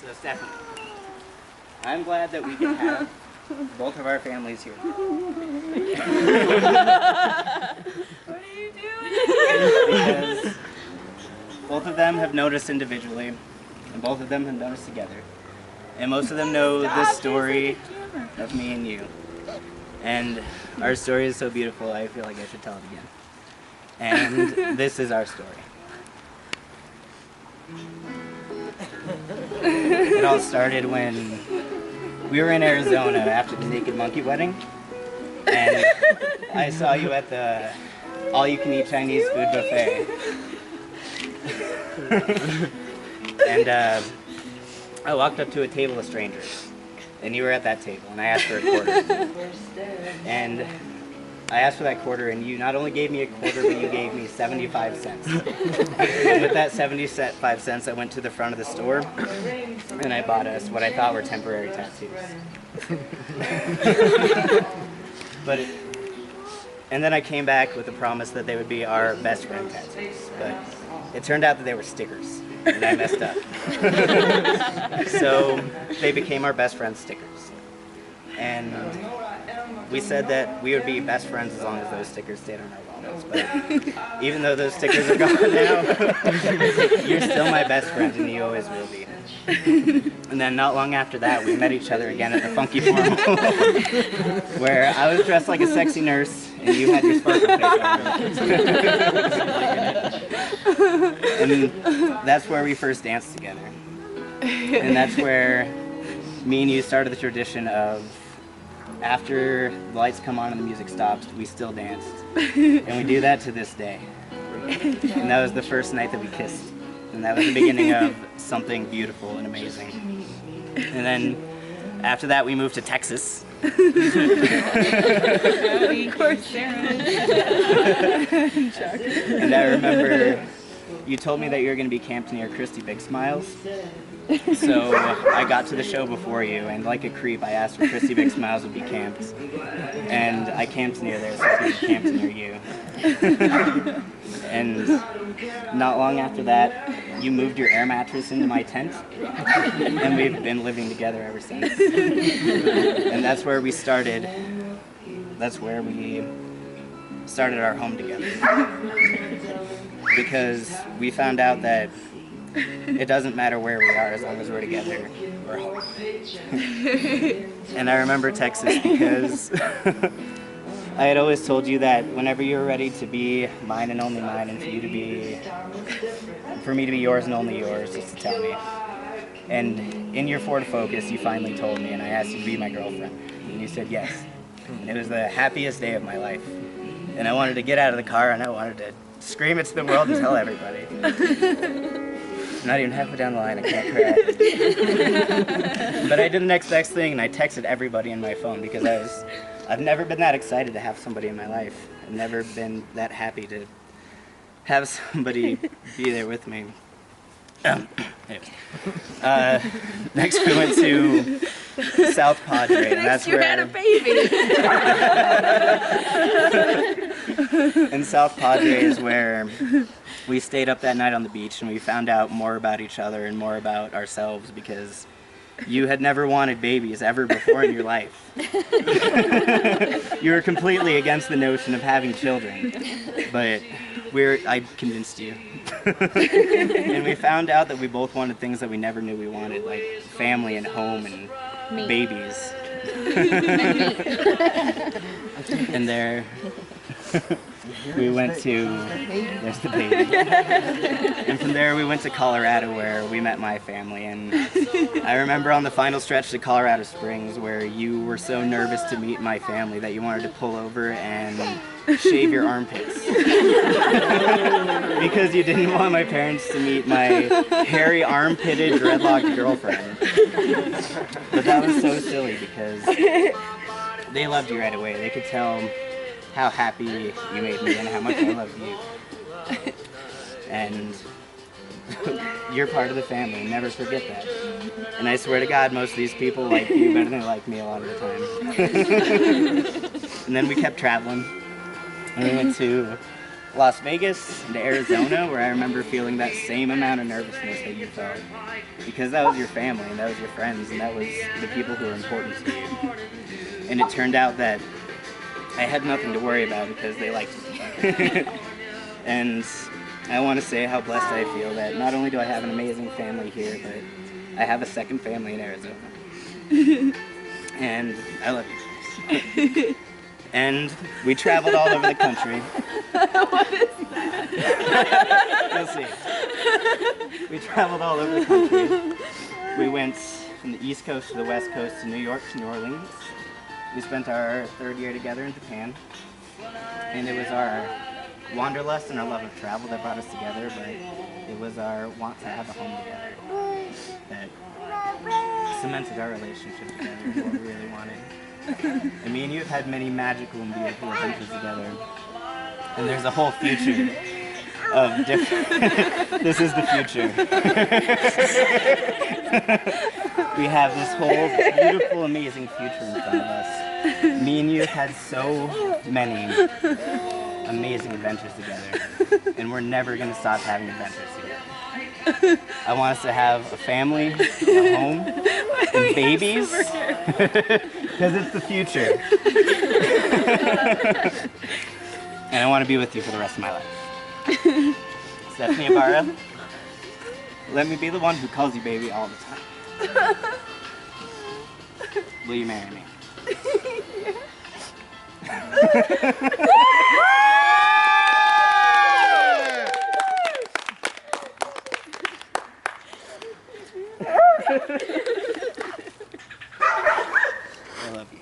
So Stephanie, I'm glad that we can have both of our families here. What are you doing? Because both of them have noticed individually, and both of them have noticed together. And most of them know this story of me and you. And our story is so beautiful, I feel like I should tell it again. And this is our story. It all started when we were in Arizona after the Naked Monkey wedding. And I saw you at the all-you-can-eat Chinese food buffet. And I walked up to a table of strangers. And you were at that table, and I asked for a quarter. And I asked for that quarter, and you not only gave me a quarter, but you gave me 75 cents. And with that 75 cents, I went to the front of the store, and I bought us what I thought were temporary tattoos. And then I came back with the promise that they would be our best friend tattoos. But it turned out that they were stickers, and I messed up. So they became our best friend stickers. And we said that we would be best friends as long as those stickers stayed on our wallets. But even though those stickers are gone now, you're still my best friend, and you always will be. And then not long after that, we met each other again at the Funky Formal, where I was dressed like a sexy nurse, and you had your sparkle face on. And that's where we first danced together. And that's where me and you started the tradition of, after the lights come on and the music stops, we still danced. And we do that to this day. And that was the first night that we kissed. And that was the beginning of something beautiful and amazing. And then after that, we moved to Texas. Of course, Sharon. And I remember you told me that you were going to be camped near Christy Big Smiles. So I got to the show before you, and like a creep, I asked where Christy Big Smiles would be camped. And I camped near there, so I could be camped near you. And not long after that, you moved your air mattress into my tent, and we've been living together ever since. And that's where we started. That's where we started our home together. Because we found out that it doesn't matter where we are as long as we're together, we're home. And I remember Texas because I had always told you that whenever you were ready to be mine and only mine, and for me to be yours and only yours, just to tell me. And in your Ford Focus, you finally told me, and I asked you to be my girlfriend, and you said yes. And it was the happiest day of my life. And I wanted to get out of the car, and I wanted to scream it to the world and tell everybody. Not even halfway down the line, I can't cry. But I did the next best thing, and I texted everybody in my phone because I've never been that excited to have somebody in my life. I've never been that happy to have somebody be there with me. Anyways. Next we went to South Padre, and that's you where had a baby. and South Padre is where we stayed up that night on the beach, and we found out more about each other and more about ourselves because you had never wanted babies ever before in your life. You were completely against the notion of having children, but I convinced you. And we found out that we both wanted things that we never knew we wanted, like family and home and babies. And there we went to, there's the baby. And from there we went to Colorado where we met my family. And I remember on the final stretch to Colorado Springs where you were so nervous to meet my family that you wanted to pull over and shave your armpits. Because you didn't want my parents to meet my hairy armpitted dreadlocked girlfriend. But that was so silly because they loved you right away. They could tell how happy you made me and how much I loved you. And you're part of the family, never forget that. And I swear to God, most of these people like you better than they like me a lot of the time. And then we kept traveling. And we went to Las Vegas and Arizona, where I remember feeling that same amount of nervousness that you felt. Because that was your family, and that was your friends, and that was the people who were important to you. And it turned out that I had nothing to worry about because they liked me. And I want to say how blessed I feel that not only do I have an amazing family here, but I have a second family in Arizona. And I love you. And we traveled all over the country. What is that? You'll see. We traveled all over the country. We went from the East Coast to the West Coast to New York to New Orleans. We spent our third year together in Japan. And it was our wanderlust and our love of travel that brought us together, but it was our want to have a home together that cemented our relationship together and what we really wanted. And me and you have had many magical and beautiful adventures together. And there's a whole future of different... This is the future. We have this whole beautiful, amazing future in front of us. Me and you have had so many amazing adventures together. And we're never going to stop having adventures together. I want us to have a family, a home, and babies. Because it's the future. And I want to be with you for the rest of my life. Stephanie Ibarra, let me be the one who calls you baby all the time. Will you marry me? I love you.